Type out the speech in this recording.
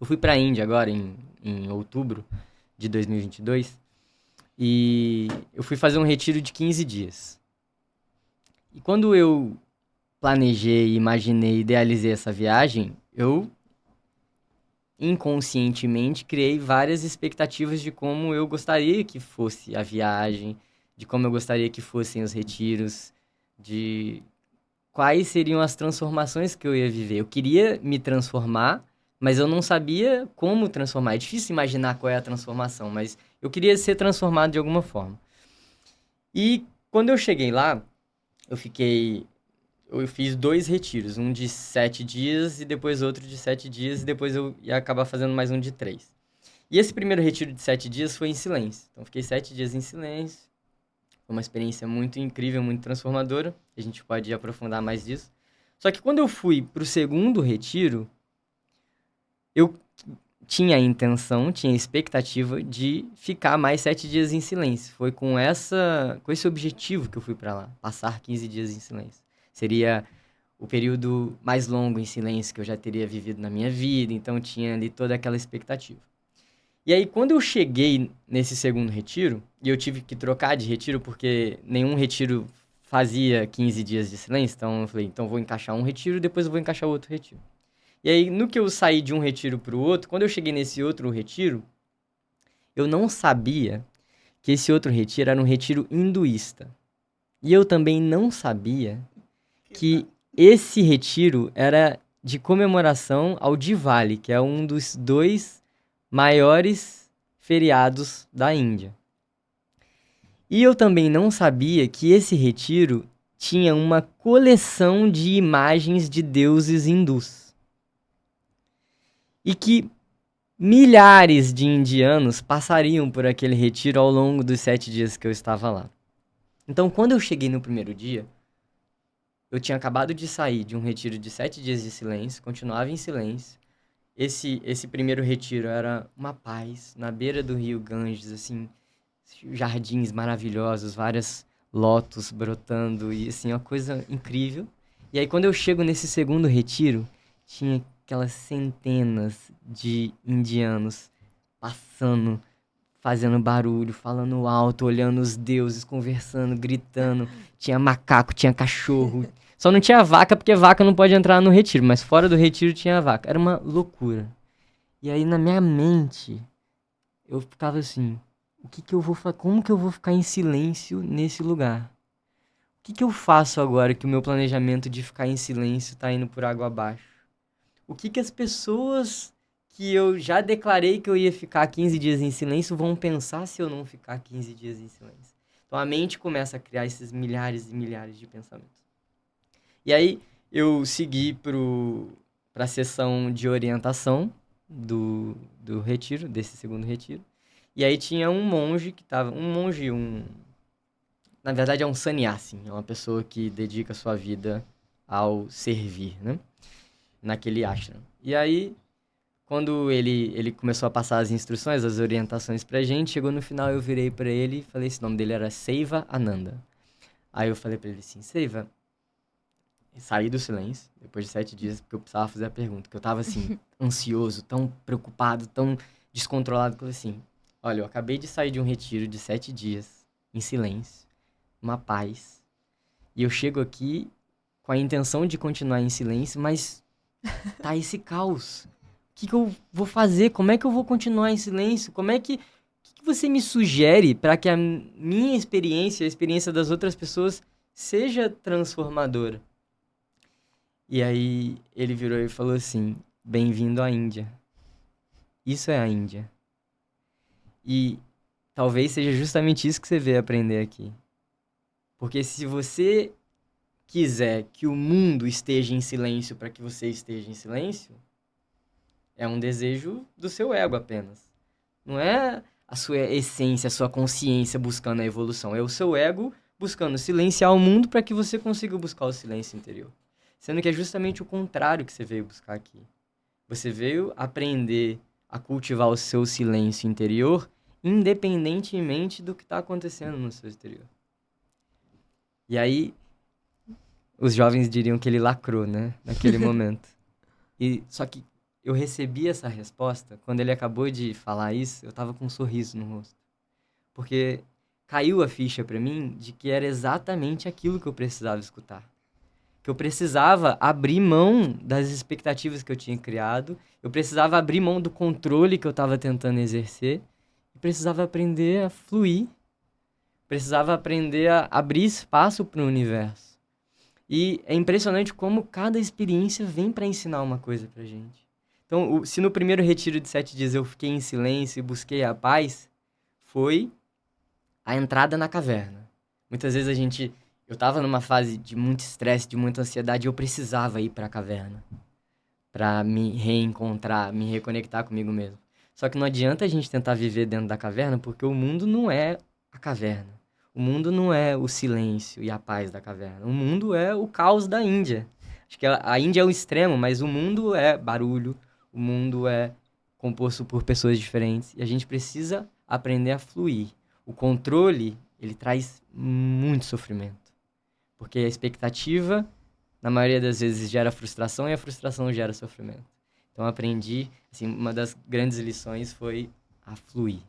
Eu fui pra Índia agora, em outubro de 2022, e eu fui fazer um retiro de 15 dias. E quando eu planejei, imaginei, idealizei essa viagem, eu inconscientemente criei várias expectativas de como eu gostaria que fosse a viagem, de como eu gostaria que fossem os retiros, de quais seriam as transformações que eu ia viver. Eu queria me transformar, mas eu não sabia como transformar. É difícil imaginar qual é a transformação, mas eu queria ser transformado de alguma forma. E quando eu cheguei lá, eu fiquei. Eu fiz 2 retiros, um de 7 dias e depois outro de 7 dias, e depois eu ia acabar fazendo mais um de 3. E esse primeiro retiro de 7 dias foi em silêncio. Então, eu fiquei 7 dias em silêncio. Foi uma experiência muito incrível, muito transformadora. A gente pode aprofundar mais disso. Só que quando eu fui pro segundo retiro, eu tinha a intenção, tinha a expectativa de ficar mais 7 dias em silêncio. Foi com esse objetivo que eu fui para lá, passar 15 dias em silêncio. Seria o período mais longo em silêncio que eu já teria vivido na minha vida, então tinha ali toda aquela expectativa. E aí, quando eu cheguei nesse segundo retiro, e eu tive que trocar de retiro porque nenhum retiro fazia 15 dias de silêncio, então eu falei, então vou encaixar um retiro e depois eu vou encaixar outro retiro. E aí, no que eu saí de um retiro para o outro, quando eu cheguei nesse outro retiro, eu não sabia que esse outro retiro era um retiro hinduísta. E eu também não sabia que esse retiro era de comemoração ao Diwali, que é um dos 2 maiores feriados da Índia. E eu também não sabia que esse retiro tinha uma coleção de imagens de deuses hindus. E que milhares de indianos passariam por aquele retiro ao longo dos 7 dias que eu estava lá. Então, quando eu cheguei no primeiro dia, eu tinha acabado de sair de um retiro de 7 dias de silêncio, continuava em silêncio. Esse primeiro retiro era uma paz, na beira do rio Ganges, assim, jardins maravilhosos, várias lótus brotando, e assim, uma coisa incrível. E aí, quando eu chego nesse segundo retiro, tinha aquelas centenas de indianos passando, fazendo barulho, falando alto, olhando os deuses, conversando, gritando. Tinha macaco, tinha cachorro. Só não tinha vaca, porque vaca não pode entrar no retiro, mas fora do retiro tinha vaca. Era uma loucura. E aí, na minha mente, eu ficava assim: o que que eu vou fazer? Como que eu vou ficar em silêncio nesse lugar? O que que eu faço agora que o meu planejamento de ficar em silêncio tá indo por água abaixo? O que que as pessoas que eu já declarei que eu ia ficar 15 dias em silêncio vão pensar se eu não ficar 15 dias em silêncio? Então a mente começa a criar esses milhares e milhares de pensamentos. E aí eu segui para a sessão de orientação do retiro, desse segundo retiro. E aí tinha um monge que tava. Um monge, na verdade é um sannyasi, é uma pessoa que dedica sua vida ao servir, né? Naquele ashram. E aí, quando ele começou a passar as instruções, as orientações pra gente, chegou no final, eu virei pra ele e falei, esse nome dele era Seiva Ananda. Aí eu falei pra ele assim, Seiva, saí do silêncio, depois de 7 dias, porque eu precisava fazer a pergunta, porque eu tava assim, ansioso, tão preocupado, tão descontrolado, que eu falei assim, olha, eu acabei de sair de um retiro de 7 dias, em silêncio, uma paz, e eu chego aqui com a intenção de continuar em silêncio, mas tá esse caos. O que que eu vou fazer? Como é que eu vou continuar em silêncio? O que que você me sugere para que a minha experiência, a experiência das outras pessoas, seja transformadora? E aí ele virou e falou assim: bem-vindo à Índia. Isso é a Índia. E talvez seja justamente isso que você veio aprender aqui. Porque se você quiser que o mundo esteja em silêncio para que você esteja em silêncio, é um desejo do seu ego apenas. Não é a sua essência, a sua consciência buscando a evolução. É o seu ego buscando silenciar o mundo para que você consiga buscar o silêncio interior. Sendo que é justamente o contrário que você veio buscar aqui. Você veio aprender a cultivar o seu silêncio interior, independentemente do que está acontecendo no seu exterior. E aí, os jovens diriam que ele lacrou, né? Naquele momento. Só que eu recebi essa resposta, quando ele acabou de falar isso, eu tava com um sorriso no rosto. Porque caiu a ficha pra mim de que era exatamente aquilo que eu precisava escutar. Que eu precisava abrir mão das expectativas que eu tinha criado, eu precisava abrir mão do controle que eu estava tentando exercer, e precisava aprender a fluir, precisava aprender a abrir espaço para o universo. E é impressionante como cada experiência vem para ensinar uma coisa pra gente. Então, se no primeiro retiro de 7 dias eu fiquei em silêncio e busquei a paz, foi a entrada na caverna. Muitas vezes eu tava numa fase de muito estresse, de muita ansiedade, e eu precisava ir pra caverna pra me reencontrar, me reconectar comigo mesmo. Só que não adianta a gente tentar viver dentro da caverna, porque o mundo não é a caverna. O mundo não é o silêncio e a paz da caverna. O mundo é o caos da Índia. Acho que a Índia é o extremo, mas o mundo é barulho, o mundo é composto por pessoas diferentes, e a gente precisa aprender a fluir. O controle, ele traz muito sofrimento. Porque a expectativa, na maioria das vezes, gera frustração e a frustração gera sofrimento. Então, eu aprendi, assim, uma das grandes lições foi a fluir.